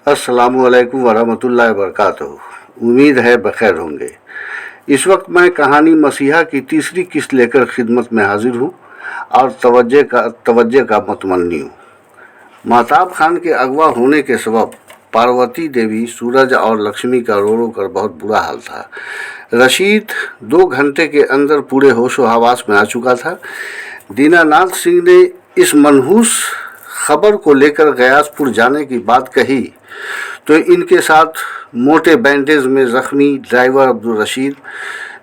अस्सलामुअलैकुम वरहमतुल्लाहि वबरकातुहू। उम्मीद है बखैर होंगे। इस वक्त मैं कहानी मसीहा की तीसरी किस्त लेकर खिदमत में हाजिर हूँ और तवज्जो का मुतमन्नी हूँ। महताब खान के अगवा होने के सबब पार्वती देवी, सूरज और लक्ष्मी का रो रो कर बहुत बुरा हाल था। रशीद 2 घंटे के अंदर पूरे होशो हवास में आ चुका था। दीनानाथ सिंह ने इस मनहूस खबर को लेकर गयासपुर जाने की बात कही तो इनके साथ मोटे बैंडेज में जख्मी ड्राइवर अब्दुल रशीद,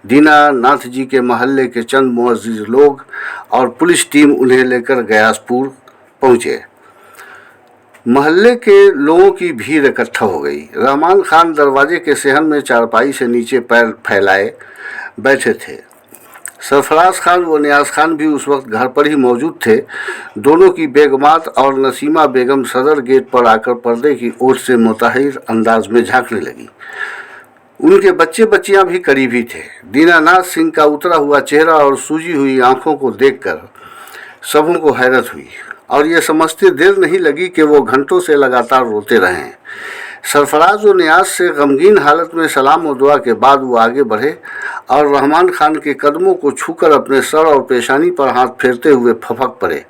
दीनानाथ जी के महल्ले के चंद मुअज्जिज लोग और पुलिस टीम उन्हें लेकर गयासपुर पहुंचे। महल्ले के लोगों की भीड़ इकट्ठा हो गई। रहमान खान दरवाजे के सेहन में चारपाई से नीचे पैर फैलाए बैठे थे। सरफराज खान व नियाज खान भी उस वक्त घर पर ही मौजूद थे। दोनों की बेगमात और नसीमा बेगम सदर गेट पर आकर पर्दे की ओर से मुतहिर अंदाज में झांकने लगी। उनके बच्चे बच्चियां भी करीब ही थे। दीनानाथ सिंह का उतरा हुआ चेहरा और सूजी हुई आंखों को देखकर सबों को हैरत हुई और ये समझते देर नहीं लगी कि वो घंटों से लगातार रोते रहे। सरफराज और नियाज से गमगीन हालत में सलाम और दुआ के बाद वो आगे बढ़े और रहमान खान के कदमों को छूकर अपने सर और पेशानी पर हाथ फेरते हुए फपक पड़े।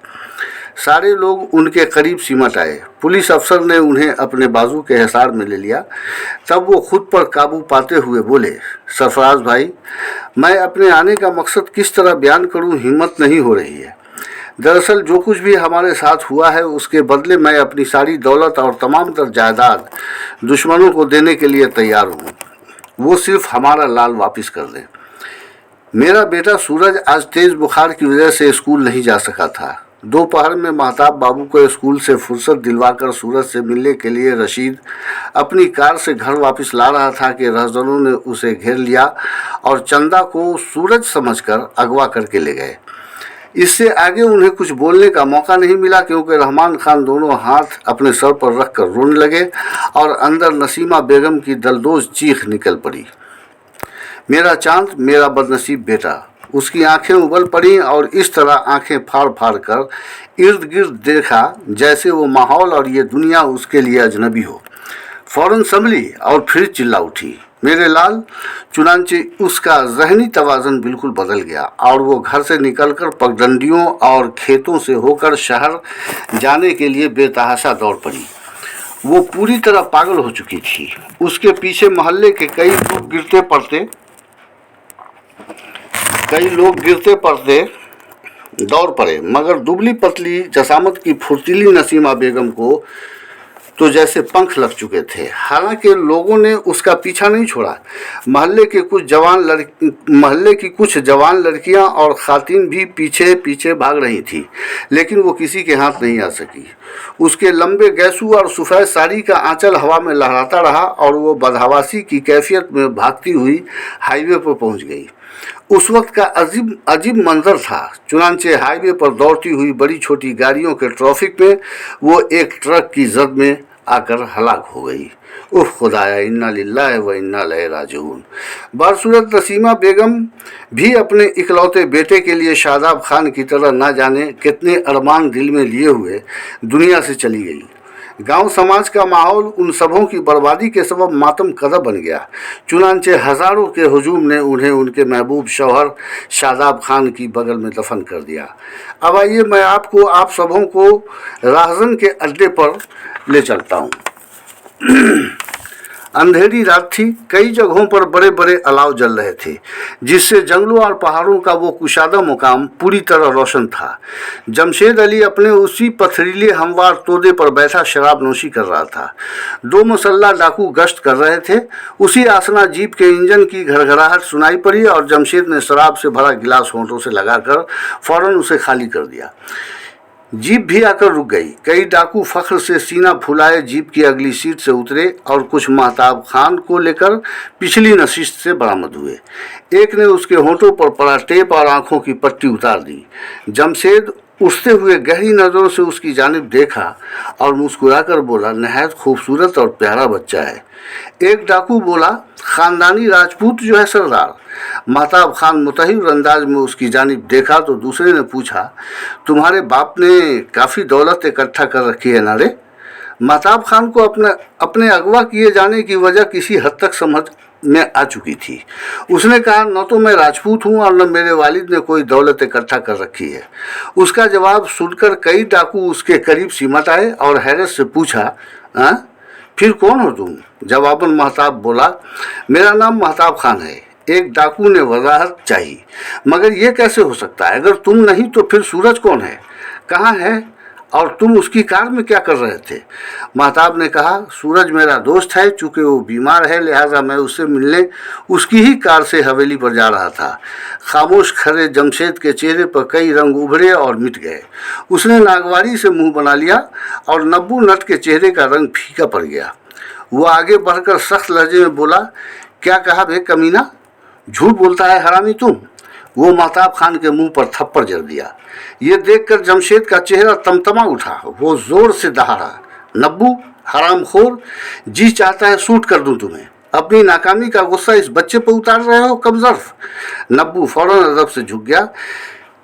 सारे लोग उनके करीब सिमट आए। पुलिस अफसर ने उन्हें अपने बाजू के हिसार में ले लिया। तब वो खुद पर काबू पाते हुए बोले, सरफराज भाई, मैं अपने आने का मकसद किस तरह बयान करूं, हिम्मत नहीं हो रही है। दरअसल जो कुछ भी हमारे साथ हुआ है उसके बदले मैं अपनी सारी दौलत और तमाम तर जायदाद दुश्मनों को देने के लिए तैयार हूँ। वो सिर्फ हमारा लाल वापस कर दें। मेरा बेटा सूरज आज तेज़ बुखार की वजह से स्कूल नहीं जा सका था। दोपहर में महताब बाबू को स्कूल से फुर्सत दिलवाकर सूरज से मिलने के लिए रशीद अपनी कार से घर वापस ला रहा था कि रहजनों ने उसे घेर लिया और चंदा को सूरज समझकर अगवा करके ले गए। इससे आगे उन्हें कुछ बोलने का मौका नहीं मिला क्योंकि रहमान खान दोनों हाथ अपने सर पर रखकर रोने लगे और अंदर नसीमा बेगम की दलदोज चीख निकल पड़ी, मेरा चांद, मेरा बदनसीब बेटा। उसकी आंखें उबल पड़ी और इस तरह आंखें फाड़ फाड़ कर इर्द गिर्द देखा जैसे वो माहौल और ये दुनिया उसके लिए अजनबी हो। फौरन संभली और फिर चिल्ला उठी, मेरे लाल। चुनांचे उसका जहनी तवाज़ुन बिल्कुल बदल गया और वो घर से निकलकर पगडंडियों और खेतों से होकर शहर जाने के लिए बेतहाशा दौड़ पड़ी। वो पूरी तरह पागल हो चुकी थी। उसके पीछे मोहल्ले के कई लोग गिरते पड़ते दौड़ पड़े, मगर दुबली पतली जसामत की फुर्तीली नसीमा बेगम को तो जैसे पंख लग चुके थे। हालांकि लोगों ने उसका पीछा नहीं छोड़ा। महल्ले की कुछ जवान लड़कियां और खातिन भी पीछे पीछे भाग रही थी, लेकिन वो किसी के हाथ नहीं आ सकी। उसके लंबे गैसू और सफ़ेद साड़ी का आंचल हवा में लहराता रहा और वो बदहवासी की कैफियत में भागती हुई हाईवे पर पहुंच गई। उस वक्त का अजीब मंजर था। चुनांचे हाईवे पर दौड़ती हुई बड़ी छोटी गाड़ियों के ट्रैफिक में वो एक ट्रक की जद में आकर हलाक हो गई। उफ खुदाया, इन्ना लिल्लाहि व इन्ना इलैहि राजिऊन। बदसूरत नसीमा बेगम भी अपने इकलौते बेटे के लिए शादाब खान की तरह ना जाने कितने अरमान दिल में लिए हुए दुनिया से चली गई। गांव समाज का माहौल उन सबों की बर्बादी के सबब मातम कदा बन गया। चुनांचे हज़ारों के हुजूम ने उन्हें उनके महबूब शौहर शादाब खान की बगल में दफन कर दिया। अब आइए मैं आप सबों को राहजन के अड्डे पर ले चलता हूँ। अंधेरी रात थी। कई जगहों पर बड़े बड़े अलाव जल रहे थे, जिससे जंगलों और पहाड़ों का वो कुशादा मुकाम पूरी तरह रोशन था। जमशेद अली अपने उसी पथरीले हमवार तोदे पर बैठा शराब नोशी कर रहा था। 2 मुसल्ला डाकू गश्त कर रहे थे। उसी आसना जीप के इंजन की घरघराहट सुनाई पड़ी और जमशेद ने शराब से भरा गिलास होंठों से लगाकर फौरन उसे खाली कर दिया। जीप भी आकर रुक गई। कई डाकू फख्र से सीना फुलाए जीप की अगली सीट से उतरे और कुछ महताब खान को लेकर पिछली नशिस्त से बरामद हुए। एक ने उसके होंठों पर पड़ा टेप और आंखों की पट्टी उतार दी। जमशेद उठते हुए गहरी नज़रों से उसकी जानिब देखा और मुस्कुराकर बोला, नहायत खूबसूरत और प्यारा बच्चा है। एक डाकू बोला, खानदानी राजपूत जो है सरदार। महताब खान मुतहिर अंदाज में उसकी जानिब देखा तो दूसरे ने पूछा, तुम्हारे बाप ने काफ़ी दौलत इकट्ठा कर रखी है ना रे? महताब खान को अपने अगवा किए जाने की वजह किसी हद तक समझ में आ चुकी थी। उसने कहा, न तो मैं राजपूत हूँ और न मेरे वालिद ने कोई दौलत इकट्ठा कर रखी है। उसका जवाब सुनकर कई डाकू उसके करीब सिमट आए और हैरत से पूछा, हाँ, फिर कौन हो तुम? जवाबन महताब बोला, मेरा नाम महताब खान है। एक डाकू ने वजाहत चाहिए, मगर यह कैसे हो सकता है? अगर तुम नहीं तो फिर सूरज कौन है? कहाँ है? और तुम उसकी कार में क्या कर रहे थे? महताब ने कहा, सूरज मेरा दोस्त है, चूंकि वो बीमार है लिहाजा मैं उससे मिलने उसकी ही कार से हवेली पर जा रहा था। खामोश खड़े जमशेद के चेहरे पर कई रंग उभरे और मिट गए। उसने नागवारी से मुंह बना लिया और नब्बू नट के चेहरे का रंग फीका पड़ गया। वो आगे बढ़कर सख्त लहजे में बोला, क्या कहा बे कमीना? झूठ बोलता है हरामी तुम। वो महताब खान के मुंह पर थप्पड़ जड़ दिया। ये देखकर जमशेद का चेहरा तमतमा उठा। वो जोर से दहाड़ा, नब्बू हरामखोर, जी चाहता है शूट कर दूं तुम्हें। अपनी नाकामी का गुस्सा इस बच्चे पर उतार रहे हो कमजोर। नब्बू फौरन अदब से झुक गया।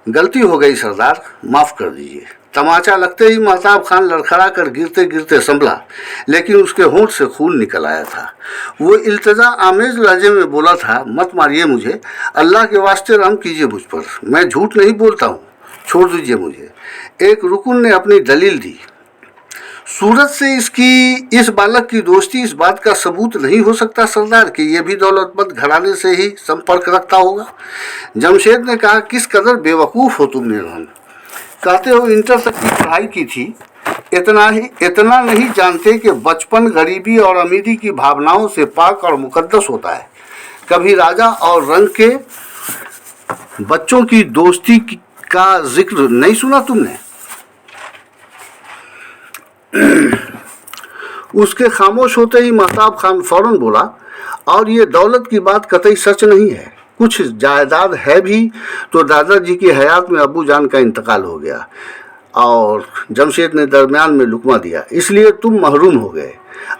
गलती हो गई सरदार, माफ कर दीजिए। तमाचा लगते ही महताब खान लड़खड़ा कर गिरते गिरते संभला, लेकिन उसके होंठ से खून निकल आया था। वो इल्तजा आमेज लहजे में बोला था, मत मारिए मुझे, अल्लाह के वास्ते रहम कीजिए मुझ पर, मैं झूठ नहीं बोलता हूँ, छोड़ दीजिए मुझे। एक रुकन ने अपनी दलील दी, सूरज से इस बालक की दोस्ती इस बात का सबूत नहीं हो सकता सरदार कि यह भी दौलतमंद घराने से ही संपर्क रखता होगा। जमशेद ने कहा, किस कदर बेवकूफ़ हो तुमने रहम। कहते हो इंटर तक की पढ़ाई की थी, इतना नहीं जानते कि बचपन गरीबी और अमीरी की भावनाओं से पाक और मुकद्दस होता है। कभी राजा और रंग के बच्चों की दोस्ती का जिक्र नहीं सुना तुमने? उसके खामोश होते ही महताब खान फौरन बोला, और ये दौलत की बात कतई सच नहीं है। कुछ जायदाद है भी तो दादाजी की हयात में अब्बू जान का इंतकाल हो गया और जमशेद ने दरमियान में लुकमा दिया, इसलिए तुम महरूम हो गए।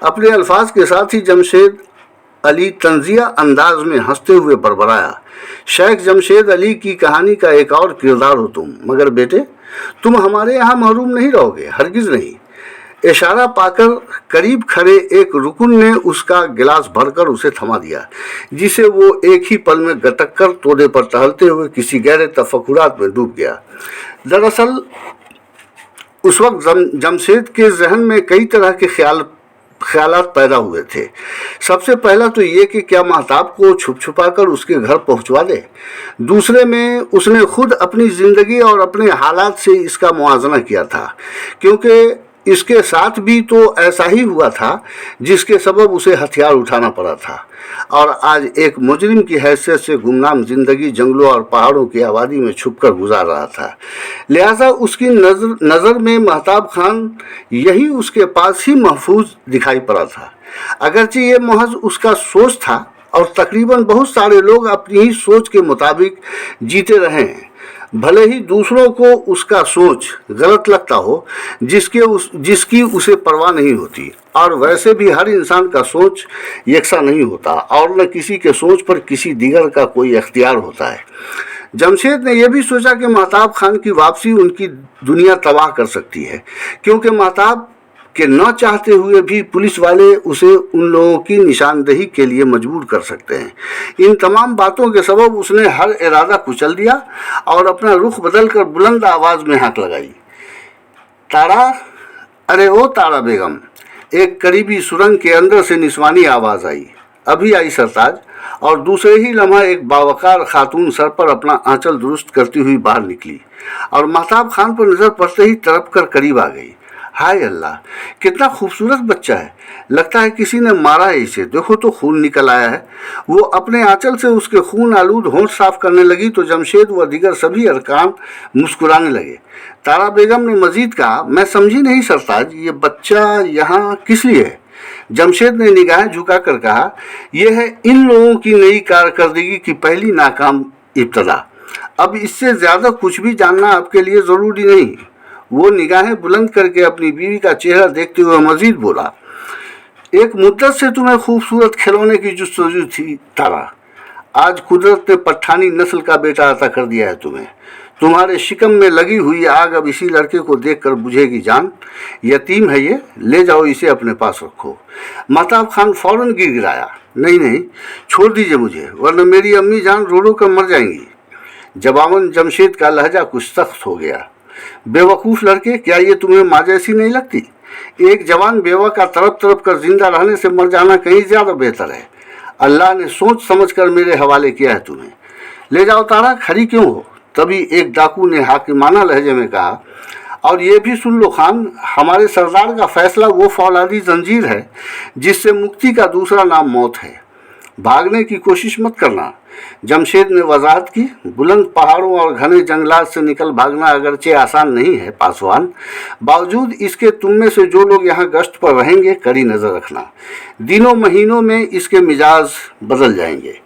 अपने अल्फाज के साथ ही जमशेद अली तंजिया अंदाज में हंसते हुए बड़बड़ाया, शेख जमशेद अली की कहानी का एक और किरदार हो तुम, मगर बेटे तुम हमारे यहाँ महरूम नहीं रहोगे, हरगिज नहीं। इशारा पाकर करीब खड़े एक रुकन ने उसका गिलास भरकर उसे थमा दिया, जिसे वो एक ही पल में गटक कर तोड़े पर टहलते हुए किसी गहरे तफक्कुरात में डूब गया। दरअसल उस वक्त जमशेद के जहन में कई तरह के ख्यालात पैदा हुए थे। सबसे पहला तो ये कि क्या महताब को छुप छुपा कर उसके घर पहुंचवा दे। दूसरे में उसने खुद अपनी ज़िंदगी और अपने हालात से इसका मुआवजा किया था, क्योंकि इसके साथ भी तो ऐसा ही हुआ था जिसके सबब उसे हथियार उठाना पड़ा था और आज एक मुजरिम की हैसियत से गुमनाम जिंदगी जंगलों और पहाड़ों की आबादी में छुपकर गुजार रहा था। लिहाजा उसकी नज़र में महताब खान यही उसके पास ही महफूज दिखाई पड़ा था। अगरचे ये महज उसका सोच था और तकरीबन बहुत सारे लोग अपनी ही सोच के मुताबिक जीते रहे हैं, भले ही दूसरों को उसका सोच गलत लगता हो, जिसकी उसे परवाह नहीं होती। और वैसे भी हर इंसान का सोच यकसा नहीं होता और न किसी के सोच पर किसी दीगर का कोई अख्तियार होता है। जमशेद ने यह भी सोचा कि महताब खान की वापसी उनकी दुनिया तबाह कर सकती है, क्योंकि महताब के न चाहते हुए भी पुलिस वाले उसे उन लोगों की निशानदेही के लिए मजबूर कर सकते हैं। इन तमाम बातों के सबब उसने हर इरादा कुचल दिया और अपना रुख बदलकर बुलंद आवाज़ में हाथ लगाई, तारा, अरे ओ तारा बेगम। एक करीबी सुरंग के अंदर से निस्वानी आवाज़ आई, अभी आई सरताज। और दूसरे ही लम्हा एक बावकार खातून सर पर अपना आंचल दुरुस्त करती हुई बाहर निकली और महताब खान पर नज़र पड़ते ही तड़प कर करीब आ गई। हाय अल्लाह, कितना खूबसूरत बच्चा है, लगता है किसी ने मारा है इसे, देखो तो खून निकल आया है। वो अपने आंचल से उसके खून आलूद होंठ साफ करने लगी तो जमशेद व दीगर सभी अरकान मुस्कुराने लगे। तारा बेगम ने मजीद कहा, मैं समझी नहीं सरताज, ये बच्चा यहाँ किस लिए है? जमशेद ने निगाहें झुकाकर कहा, यह है इन लोगों की नई कारकर्दगी की पहली नाकाम इब्तदा। अब इससे ज़्यादा कुछ भी जानना आपके लिए ज़रूरी नहीं। वो निगाहें बुलंद करके अपनी बीवी का चेहरा देखते हुए मजीद बोला, एक मुद्दत से तुम्हें खूबसूरत खिलौने की जुस्तजू थी तारा, आज कुदरत ने पठानी नस्ल का बेटा अता कर दिया है तुम्हें। तुम्हारे शिकम में लगी हुई आग अब इसी लड़के को देखकर बुझेगी जान। यतीम है ये, ले जाओ इसे अपने पास रखो। महताब खान फौरन गिड़गिड़ाया, नहीं नहीं, छोड़ दीजिए मुझे, वरना मेरी अम्मी जान रो रो कर मर जाएंगी। जवाबन जमशेद का लहजा कुछ सख्त हो गया। बेवकूफ़ लड़के, क्या ये तुम्हें माँ जैसी नहीं लगती? एक जवान बेवा का तड़प तड़प कर जिंदा रहने से मर जाना कहीं ज़्यादा बेहतर है। अल्लाह ने सोच समझ कर मेरे हवाले किया है तुम्हें। ले जाओ तारा, खड़ी क्यों हो? तभी एक डाकू ने हाकिमाना लहजे में कहा, और ये भी सुन लो खान, हमारे सरदार का फैसला वो फौलादी जंजीर है जिससे मुक्ति का दूसरा नाम मौत है। भागने की कोशिश मत करना। जमशेद ने वजाहत की, बुलंद पहाड़ों और घने जंगलात से निकल भागना अगरचे आसान नहीं है पासवान, बावजूद इसके तुम में से जो लोग यहाँ गश्त पर रहेंगे कड़ी नज़र रखना। दिनों महीनों में इसके मिजाज बदल जाएंगे।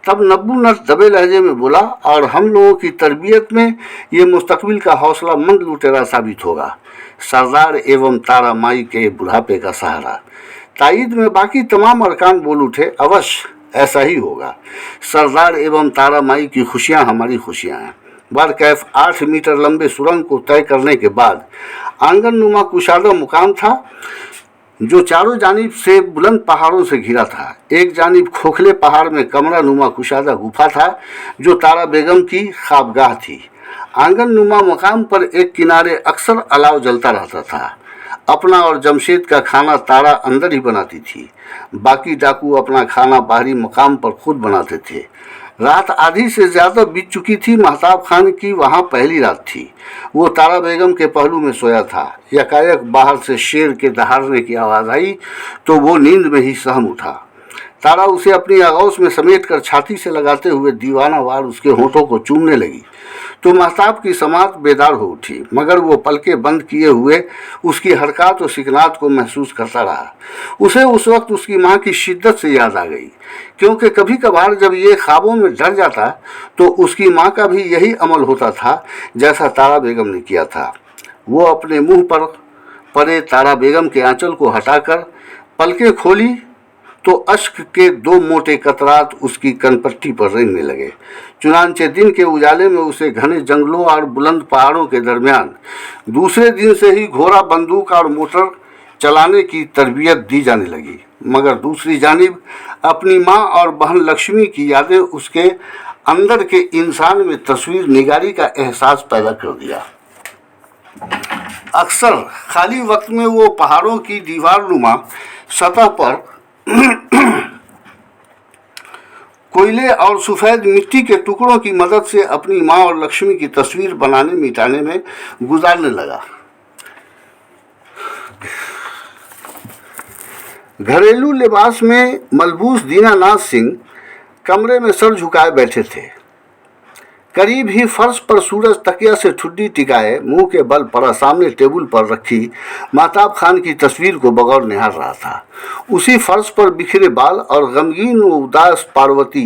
तब नब्बू नर्स दबे लहजे में बोला, और हम लोगों की तरबियत में ये मुस्तकबिल का हौसला मंद लुटेरा साबित होगा, सरदार एवं तारा माई के बुढ़ापे का सहारा। ताईद में बाकी तमाम अरकान बोल उठे, अवश्य ऐसा ही होगा। सरदार एवं तारा माई की खुशियाँ हमारी खुशियाँ हैं। बरकैफ 8 मीटर लंबे सुरंग को तय करने के बाद आंगननुमा कुशादा मुकाम था जो चारों जानिब से बुलंद पहाड़ों से घिरा था। एक जानिब खोखले पहाड़ में कमरा नुमा कुशादा गुफा था जो तारा बेगम की ख्वाबगाह थी। आंगननुमा मकाम पर एक किनारे अक्सर अलाव जलता रहता था। अपना और जमशेद का खाना तारा अंदर ही बनाती थी, बाकी डाकू अपना खाना बाहरी मकाम पर खुद बनाते थे। रात आधी से ज़्यादा बीत चुकी थी। महताब खान की वहाँ पहली रात थी। वो तारा बेगम के पहलू में सोया था। यकायक बाहर से शेर के दहाड़ने की आवाज़ आई तो वो नींद में ही सहम उठा। तारा उसे अपनी आगोश में समेट कर छाती से लगाते हुए दीवाना वार उसके होठों को चूमने लगी तो महताब की समात बेदार हो उठी, मगर वो पलकें बंद किए हुए उसकी हरकत और सिकनात को महसूस करता रहा। उसे उस वक्त उसकी माँ की शिद्दत से याद आ गई, क्योंकि कभी कभार जब ये ख्वाबों में डर जाता तो उसकी माँ का भी यही अमल होता था जैसा तारा बेगम ने किया था। वो अपने मुंह पर पड़े तारा बेगम के आंचल को हटाकर पलकें खोली तो अश्क के 2 मोटे कतरात उसकी कनपट्टी पर रेंगने लगे। चुनांचे दिन के उजाले में उसे घने जंगलों और बुलंद पहाड़ों के दरमियान दूसरे दिन से ही घोड़ा, बंदूक और मोटर चलाने की तरबियत दी जाने लगी, मगर दूसरी जानिब अपनी माँ और बहन लक्ष्मी की यादें उसके अंदर के इंसान में तस्वीर निगारी का एहसास पैदा कर दिया। अक्सर खाली वक्त में वो पहाड़ों की दीवारनुमा सतह पर कोयले और सफ़ेद मिट्टी के टुकड़ों की मदद से अपनी माँ और लक्ष्मी की तस्वीर बनाने मिटाने में गुजारने लगा। घरेलू लिबास में मलबूस दीनानाथ सिंह कमरे में सर झुकाए बैठे थे। करीब ही फर्श पर सूरज तकिया से ठुड्डी टिकाए मुंह के बल पर सामने टेबल पर रखी महताब खान की तस्वीर को बगौर निहार रहा था। उसी फर्श पर बिखरे बाल और गमगीन व उदास पार्वती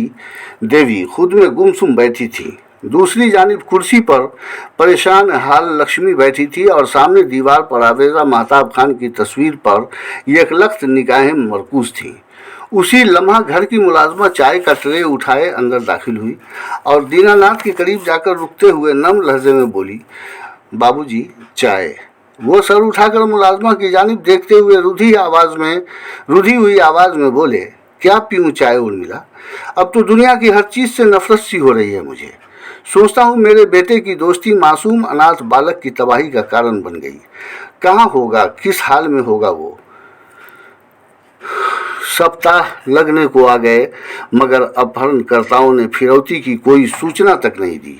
देवी खुद में गुमसुम बैठी थी। दूसरी जानिब कुर्सी पर परेशान हाल लक्ष्मी बैठी थी और सामने दीवार पर आवेजा महताब खान की तस्वीर पर यकलख्त निगाहें मरकूज थीं। उसी लम्हा घर की मुलाजमा चाय का ट्रे उठाए अंदर दाखिल हुई और दीनानाथ के करीब जाकर रुकते हुए नम लहजे में बोली, बाबूजी चाय। वो सर उठाकर मुलाजमा की जानिब देखते हुए रुधी हुई आवाज़ में बोले, क्या पीऊँ चाय उर्मिला? अब तो दुनिया की हर चीज़ से नफरत सी हो रही है मुझे। सोचता हूँ मेरे बेटे की दोस्ती मासूम अनाथ बालक की तबाही का कारण बन गई। कहाँ होगा, किस हाल में होगा वो? सप्ताह लगने को आ गए, मगर अपहरणकर्ताओं ने फिरौती की कोई सूचना तक नहीं दी।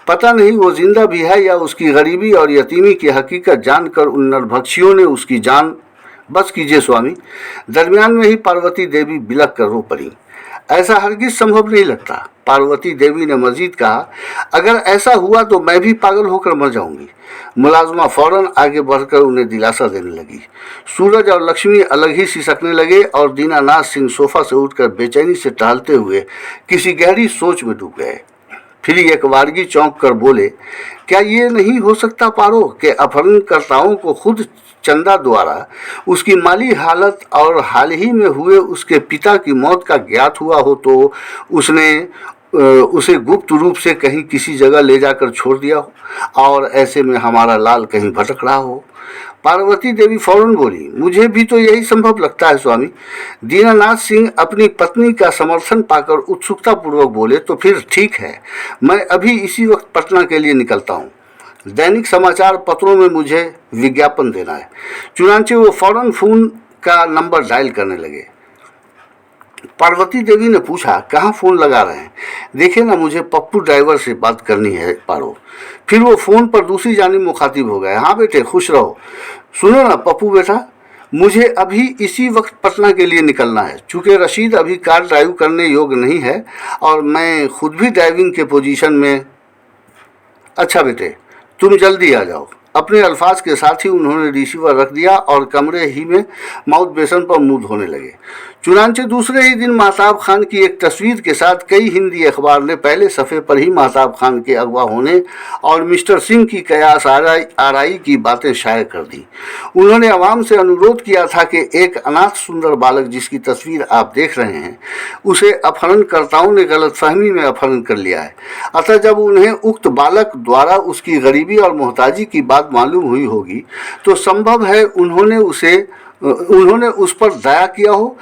पता नहीं वो जिंदा भी है या उसकी गरीबी और यतीमी की हकीकत जानकर उन नरभक्षियों ने उसकी जान। बस कीजिए स्वामी। दरमियान में ही पार्वती देवी बिलख कर रो पड़ी। ऐसा हरगिज संभव नहीं लगता। पार्वती देवी ने मजीद कहा, अगर ऐसा हुआ तो मैं भी पागल होकर मर जाऊंगी। मुलाजमा फौरन आगे बढ़कर उन्हें दिलासा देने लगी। सूरज और लक्ष्मी अलग ही सिसकने लगे और दीनानाथ सिंह सोफा से उठकर बेचैनी से टहलते हुए किसी गहरी सोच में डूब गए। फिर एक वारगी चौंक कर बोले, क्या ये नहीं हो सकता पारो कि अपहरणकर्ताओं को खुद चंदा द्वारा उसकी माली हालत और हाल ही में हुए उसके पिता की मौत का ज्ञात हुआ हो तो उसने उसे गुप्त रूप से कहीं किसी जगह ले जाकर छोड़ दिया हो, और ऐसे में हमारा लाल कहीं भटक रहा हो। पार्वती देवी फौरन बोली, मुझे भी तो यही संभव लगता है स्वामी। दीनानाथ सिंह अपनी पत्नी का समर्थन पाकर उत्सुकता पूर्वक बोले, तो फिर ठीक है, मैं अभी इसी वक्त पटना के लिए निकलता हूँ। दैनिक समाचार पत्रों में मुझे विज्ञापन देना है। चुनांचे वो फौरन फोन का नंबर डायल करने लगे। पार्वती देवी ने पूछा, कहाँ फ़ोन लगा रहे हैं? देखे ना, मुझे पप्पू ड्राइवर से बात करनी है पारो। फिर वो फ़ोन पर दूसरी जानिब मुखातिब हो गए। हाँ बेटे, खुश रहो। सुनो ना पप्पू बेटा, मुझे अभी इसी वक्त पटना के लिए निकलना है। चूँकि रशीद अभी कार ड्राइव करने योग्य नहीं है और मैं खुद भी ड्राइविंग के पोजीशन में। अच्छा बेटे, तुम जल्दी आ जाओ। अपने अल्फाज के साथ ही उन्होंने रिसीवर रख दिया और कमरे ही में माउथ बेसन पर मुंह धोने लगे। चुनांचे दूसरे ही दिन महताब खान की एक तस्वीर के साथ कई हिंदी अखबार ने पहले सफ़े पर ही महताब खान के अगवा होने और मिस्टर सिंह की कयास आराई की बातें शाये कर दी। उन्होंने आवाम से अनुरोध किया था कि एक अनाथ सुंदर बालक जिसकी तस्वीर आप देख रहे हैं, उसे अपहरणकर्ताओं ने गलतफहमी में अपहरण कर लिया है। अतः जब उन्हें उक्त बालक द्वारा उसकी गरीबी और मोहताजी की बात मालूम हुई होगी तो संभव है उन्होंने उस पर दया किया हो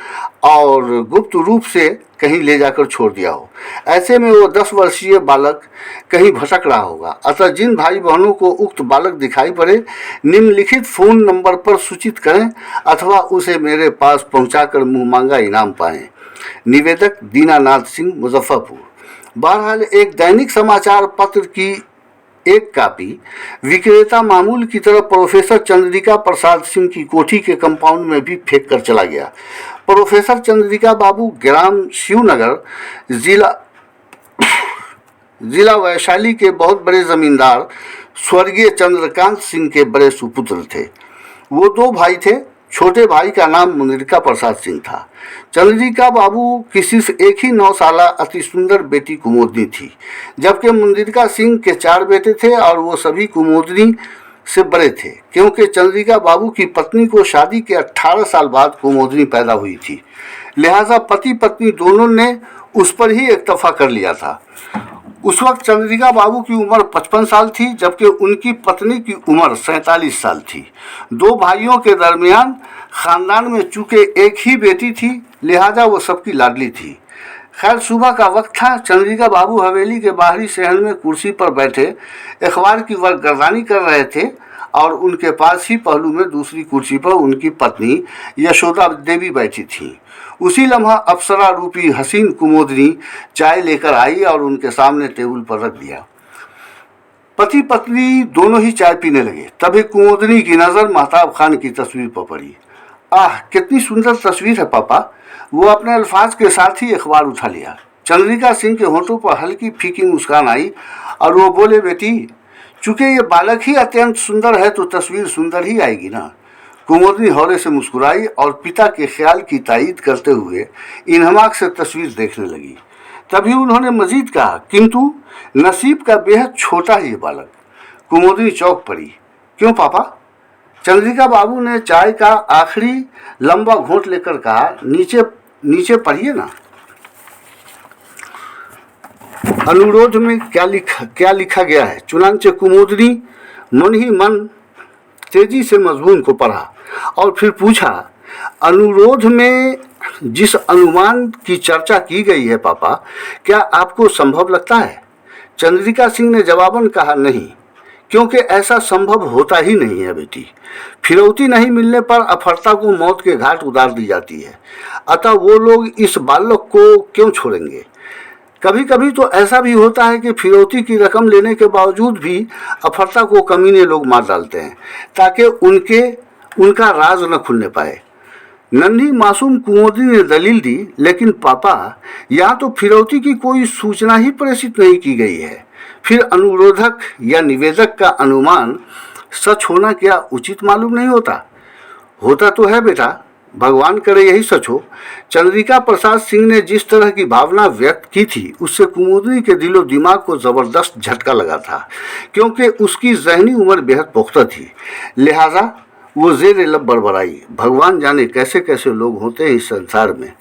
और गुप्त रूप से कहीं ले जाकर छोड़ दिया हो। ऐसे में वो 10 वर्षीय बालक कहीं भटक रहा होगा। अतः जिन भाई बहनों को उक्त बालक दिखाई पड़े, निम्नलिखित फ़ोन नंबर पर सूचित करें अथवा उसे मेरे पास पहुंचाकर मुँह मांगा इनाम पाएं। निवेदक दीनानाथ सिंह, मुजफ्फरपुर। बहरहाल एक दैनिक समाचार पत्र की एक कापी विक्रेता मामूल की तरह प्रोफेसर चंद्रिका प्रसाद सिंह की कोठी के कंपाउंड में भी फेंक कर चला गया। प्रोफेसर चंद्रिका बाबू ग्राम शिवनगर जिला वैशाली के बहुत बड़े जमींदार स्वर्गीय चंद्रकांत सिंह के बड़े सुपुत्र थे। वो 2 भाई थे। छोटे भाई का नाम मुंद्रिका प्रसाद सिंह था। चंद्रिका बाबू की सिर्फ एक ही 9 साला अति सुंदर बेटी कुमोदनी थी, जबकि मुंद्रिका सिंह के 4 बेटे थे और वो सभी कुमोदनी से बड़े थे, क्योंकि चंद्रिका बाबू की पत्नी को शादी के 18 साल बाद कुमोदनी पैदा हुई थी। लिहाजा पति पत्नी दोनों ने उस पर ही इत्तफा कर लिया था। उस वक्त चंद्रिका बाबू की उम्र 55 साल थी, जबकि उनकी पत्नी की उम्र 47 साल थी। 2 भाइयों के दरमियान खानदान में चूँकि एक ही बेटी थी, लिहाजा वो सबकी लाडली थी। खैर, सुबह का वक्त था। चंद्रिका बाबू हवेली के बाहरी सहन में कुर्सी पर बैठे अखबार की गर्दानी कर रहे थे और उनके पास ही पहलू में दूसरी कुर्सी पर उनकी पत्नी यशोदा देवी बैठी थी। उसी लम्हा अप्सरा रूपी हसीन कुमोदनी चाय लेकर आई और उनके सामने टेबल पर रख दिया। पति पत्नी दोनों ही चाय पीने लगे। तभी कुमोदनी की नज़र महताब खान की तस्वीर पर पड़ी। आह, कितनी सुंदर तस्वीर है पापा। वो अपने अल्फाज के साथ ही अखबार उठा लिया। चंद्रिका सिंह के होंठों पर हल्की फीकी मुस्कान आई और वो बोले, बेटी, चूँकि ये बालक ही अत्यंत सुंदर है तो तस्वीर सुंदर ही आएगी ना। कुमोदनी हौले से मुस्कुराई और पिता के ख्याल की तायीद करते हुए इन्हमाक से तस्वीर देखने लगी। तभी उन्होंने मजीद कहा, किंतु नसीब का बेहद छोटा ही बालक। कुमोदनी चौंक पड़ी। क्यों पापा? चंद्रिका बाबू ने चाय का आखिरी लंबा घोंट लेकर कहा, नीचे पढ़िए ना। अनुरोध में क्या लिखा गया है? चुनांचे कुमोदनी मन ही मन तेजी से मजमून को पढ़ा और फिर पूछा, अनुरोध में जिस अनुमान की चर्चा की गई है पापा, क्या आपको संभव लगता है? चंद्रिका सिंह ने जवाबन कहा, नहीं, क्योंकि ऐसा संभव होता ही नहीं है बेटी। फिरौती नहीं मिलने पर अपहर्ता को मौत के घाट उतार दी जाती है। अतः वो लोग इस बालक को क्यों छोड़ेंगे? कभी कभी तो ऐसा भी होता है कि फिरौती की रकम लेने के बावजूद भी अपहर्ता को कमीने लोग मार डालते हैं ताकि उनका राज न खुलने पाए। नन्ही मासूम कुमोदनी ने दलील दी, लेकिन पापा, यहाँ तो फिरौती की कोई सूचना ही प्रेषित नहीं की गई है। फिर अनुरोधक या निवेदक का अनुमान सच होना क्या उचित मालूम नहीं होता? होता तो है बेटा, भगवान करे यही सच हो। चंद्रिका प्रसाद सिंह ने जिस तरह की भावना व्यक्त की थी, उससे कुमोदनी के दिलो दिमाग को ज़बरदस्त झटका लगा था, क्योंकि उसकी ज़हनी उम्र बेहद पुख्ता थी। लिहाजा वो ज़ेर लब बड़बड़ाई, भगवान जाने कैसे कैसे लोग होते हैं इस संसार में।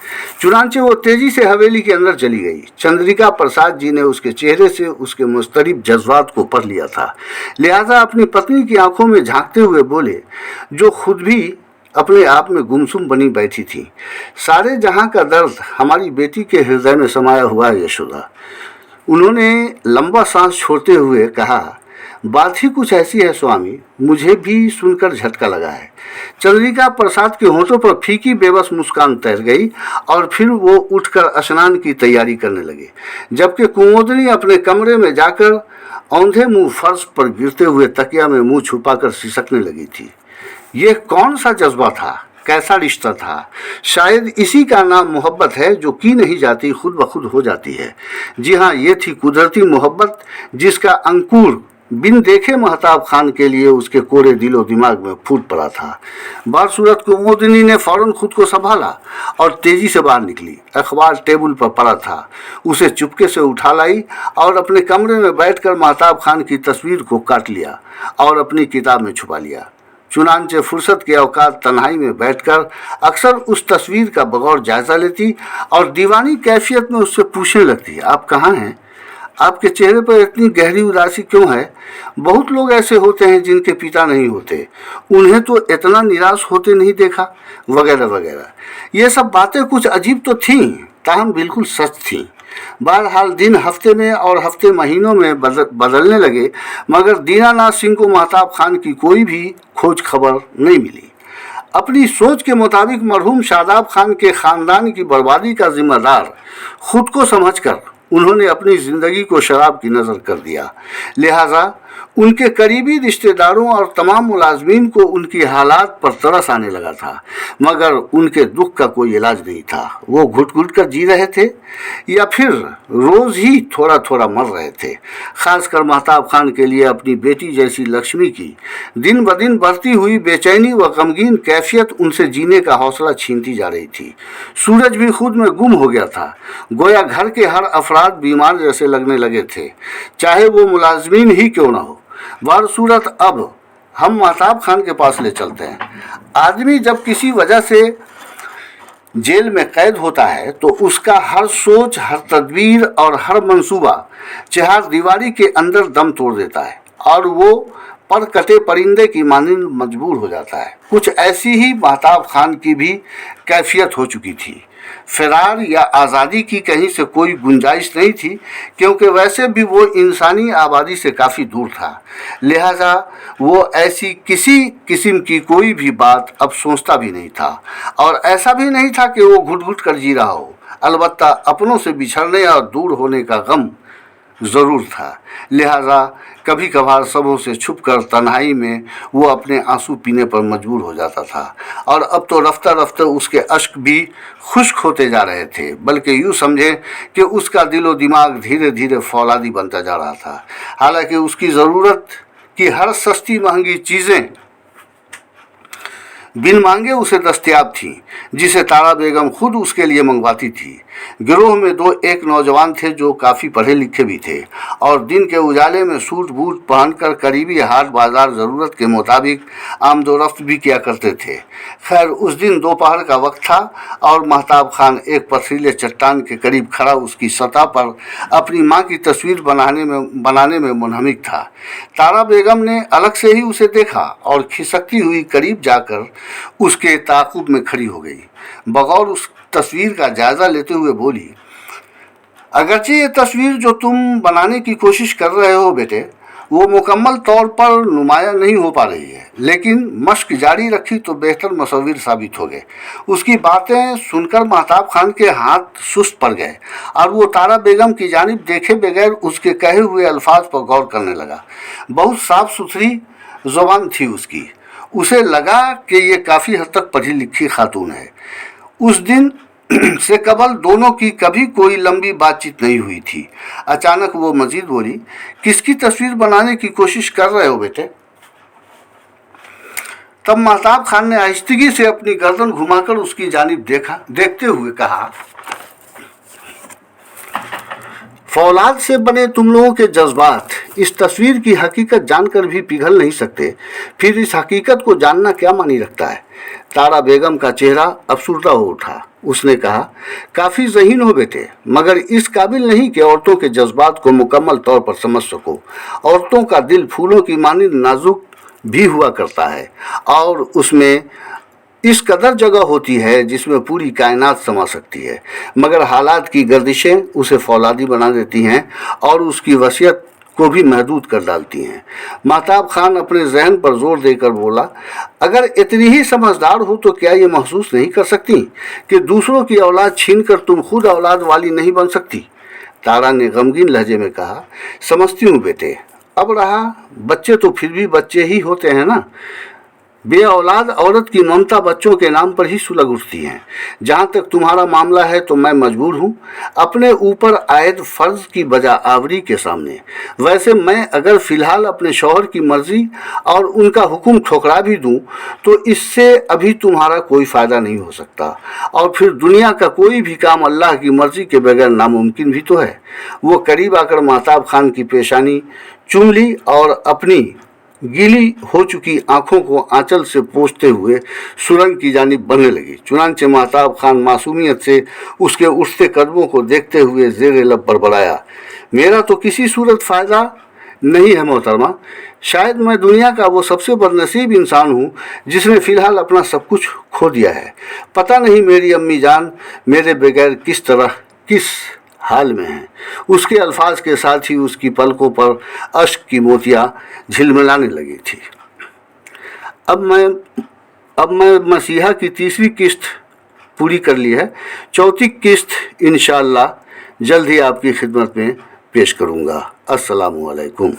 चुनांचे वो तेजी से हवेली के अंदर चली गई। चंद्रिका प्रसाद जी ने उसके चेहरे से उसके मुस्तरिब जज्बात को पढ़ लिया था, लिहाजा अपनी पत्नी की आंखों में झांकते हुए बोले, जो खुद भी अपने आप में गुमसुम बनी बैठी थी, सारे जहां का दर्द हमारी बेटी के हृदय में समाया हुआ है यशोदा। उन्होंने लंबा सांस छोड़ते हुए कहा, बात ही कुछ ऐसी है स्वामी, मुझे भी सुनकर झटका लगा है। चंद्रिका प्रसाद के होठों पर फीकी बेबस मुस्कान तैर गई और फिर वो उठकर स्नान की तैयारी करने लगे, जबकि कुमुदनी अपने कमरे में जाकर औंधे मुंह फर्श पर गिरते हुए तकिया में मुंह छुपाकर सिसकने लगी थी। यह कौन सा जज्बा था, कैसा रिश्ता था? शायद इसी का नाम मोहब्बत है, जो की नहीं जाती खुद ब खुद हो जाती है। जी हाँ, ये थी कुदरती मोहब्बत, जिसका अंकुर बिन देखे महताब खान के लिए उसके कोरे दिलो दिमाग में फूट पड़ा था। बारसूरत कुमुदनी ने फौरन खुद को संभाला और तेजी से बाहर निकली। अखबार टेबल पर पड़ा था, उसे चुपके से उठा लाई और अपने कमरे में बैठकर महताब खान की तस्वीर को काट लिया और अपनी किताब में छुपा लिया। चुनांचे फुर्सत के औकात तन्हाई में बैठकर अक्सर उस तस्वीर का बगौर जायजा लेती और दीवानी कैफियत में उससे पूछने लगती, आप कहाँ हैं? आपके चेहरे पर इतनी गहरी उदासी क्यों है? बहुत लोग ऐसे होते हैं जिनके पिता नहीं होते, उन्हें तो इतना निराश होते नहीं देखा, वगैरह वगैरह। ये सब बातें कुछ अजीब तो थीं, ताहम बिल्कुल सच थीं। बहरहाल दिन हफ्ते में और हफ्ते महीनों में बदलने लगे, मगर दीनानाथ सिंह को महताब खान की कोई भी खोज खबर नहीं मिली। अपनी सोच के मुताबिक मरहूम शादाब खान के ख़ानदान की बर्बादी का जिम्मेदार खुद को समझकर उन्होंने अपनी ज़िंदगी को शराब की नज़र कर दिया। लिहाजा उनके करीबी रिश्तेदारों और तमाम मुलाजमीन को उनकी हालात पर तरस आने लगा था, मगर उनके दुख का कोई इलाज नहीं था। वो घुट घुट कर जी रहे थे या फिर रोज़ ही थोड़ा थोड़ा मर रहे थे। खासकर महताब खान के लिए अपनी बेटी जैसी लक्ष्मी की दिन ब दिन बढ़ती हुई बेचैनी व गमगीन कैफियत उनसे जीने का हौसला छीनती जा रही थी। सूरज भी खुद में गुम हो गया था, गोया घर के हर अफराद बीमार जैसे लगने लगे थे, चाहे वो मुलाजमीन ही क्यों ना हो। बारसूरत अब हम महताब खान के पास ले चलते हैं। आदमी जब किसी वजह से जेल में कैद होता है तो उसका हर सोच, हर तदबीर और हर मंसूबा चहार दीवारी के अंदर दम तोड़ देता है और वो पर कटे परिंदे की मानिंद मजबूर हो जाता है। कुछ ऐसी ही महताब खान की भी कैफियत हो चुकी थी। फरार या आज़ादी की कहीं से कोई गुंजाइश नहीं थी, क्योंकि वैसे भी वो इंसानी आबादी से काफ़ी दूर था। लिहाजा वो ऐसी किसी किस्म की कोई भी बात अब सोचता भी नहीं था और ऐसा भी नहीं था कि वो घुट घुट कर जी रहा हो। अलबत्ता अपनों से बिछड़ने और दूर होने का गम ज़रूर था। लिहाजा कभी कभार सबों से छुपकर तन्हाई में वो अपने आंसू पीने पर मजबूर हो जाता था और अब तो रफ्ता रफ्ता उसके अश्क भी खुश्क होते जा रहे थे, बल्कि यूँ समझे कि उसका दिलो दिमाग धीरे धीरे फौलादी बनता जा रहा था। हालांकि उसकी ज़रूरत की हर सस्ती महंगी चीज़ें बिन मांगे उसे दस्तयाब थीं, जिसे तारा बेगम खुद उसके लिए मंगवाती थी। गिरोह में एक नौजवान थे जो काफ़ी पढ़े लिखे भी थे और दिन के उजाले में सूट बूट पहनकर करीबी हाट बाजार ज़रूरत के मुताबिक आमदोरफ्त भी किया करते थे। खैर, उस दिन दोपहर का वक्त था और महताब खान एक पथरीले चट्टान के करीब खड़ा उसकी सतह पर अपनी माँ की तस्वीर बनाने में मुनहमिक था। तारा बेगम ने अलग से ही उसे देखा और खिसकती हुई करीब जाकर उसके ताक़ुब में खड़ी हो गई। बगौर उस तस्वीर का जायज़ा लेते हुए बोली, अगरचे ये तस्वीर जो तुम बनाने की कोशिश कर रहे हो बेटे, वो मुकम्मल तौर पर नुमाया नहीं हो पा रही है, लेकिन मश्क जारी रखी तो बेहतर मुसव्विर साबित हो गए। उसकी बातें सुनकर महताब खान के हाथ सुस्त पड़ गए और वो तारा बेगम की जानिब देखे बगैर उसके कहे हुए अल्फाज पर गौर करने लगा। बहुत साफ सुथरी ज़ुबान थी उसकी। उसे लगा कि ये काफ़ी हद तक पढ़ी लिखी खातून है। उस दिन से कबल दोनों की कभी कोई लंबी बातचीत नहीं हुई थी। अचानक वो मजीद बोली, किसकी तस्वीर बनाने की कोशिश कर रहे हो बेटे? तब महताब खान ने आहिस्तगी से अपनी गर्दन घुमाकर उसकी जानिब देखते हुए कहा, फौलाद से बने तुम लोगों के जज्बात इस तस्वीर की हकीकत जानकर भी पिघल नहीं सकते, फिर इस हकीकत को जानना क्या मानी रखता है। तारा बेगम का चेहरा अफसुर्दा हो उठा। उसने कहा, काफ़ी ज़हीन हो बेटे, मगर इस काबिल नहीं कि औरतों के जज्बात को मुकम्मल तौर पर समझ सको। औरतों का दिल फूलों की मानिंद नाजुक भी हुआ करता है और उसमें इस कदर जगह होती है जिसमें पूरी कायनात समा सकती है, मगर हालात की गर्दिशें उसे फौलादी बना देती हैं और उसकी वसीयत को भी महदूद कर डालती हैं। महताब खान अपने जहन पर जोर देकर बोला, अगर इतनी ही समझदार हो तो क्या ये महसूस नहीं कर सकती कि दूसरों की औलाद छीनकर तुम खुद औलाद वाली नहीं बन सकती? तारा ने गमगीन लहजे में कहा, समझती हूँ बेटे, अब रहा बच्चे तो फिर भी बच्चे ही होते हैं ना। बे औलाद औरत की ममता बच्चों के नाम पर ही सुलग उठती हैं। जहाँ तक तुम्हारा मामला है तो मैं मजबूर हूँ अपने ऊपर आयद फ़र्ज की बजा आवरी के सामने। वैसे मैं अगर फ़िलहाल अपने शौहर की मर्ज़ी और उनका हुक्म ठुकरा भी दूँ तो इससे अभी तुम्हारा कोई फ़ायदा नहीं हो सकता, और फिर दुनिया का कोई भी काम अल्लाह की मर्ज़ी के बगैर नामुमकिन भी तो है। वो करीब आकर महताब खान की पेशानी चूम ली और अपनी गीली हो चुकी आंखों को आंचल से पोंछते हुए सुरंग की जानिब बढ़ने लगी। चुनांचे महताब खान मासूमियत से उसके उठते कदमों को देखते हुए ज़ेरे लब बड़बड़ाया, मेरा तो किसी सूरत फ़ायदा नहीं है मोहतरमा। शायद मैं दुनिया का वो सबसे बदनसीब इंसान हूँ जिसने फ़िलहाल अपना सब कुछ खो दिया है। पता नहीं मेरी अम्मी जान मेरे बगैर किस हाल में है। उसके अल्फाज के साथ ही उसकी पलकों पर अश्क की मोतियाँ झिलमिलाने लगी थी। अब मैं मसीहा की तीसरी किस्त पूरी कर ली है। चौथी किस्त इंशाअल्लाह जल्द ही आपकी खिदमत में पेश करूँगा। अस्सलामु अलैकुम।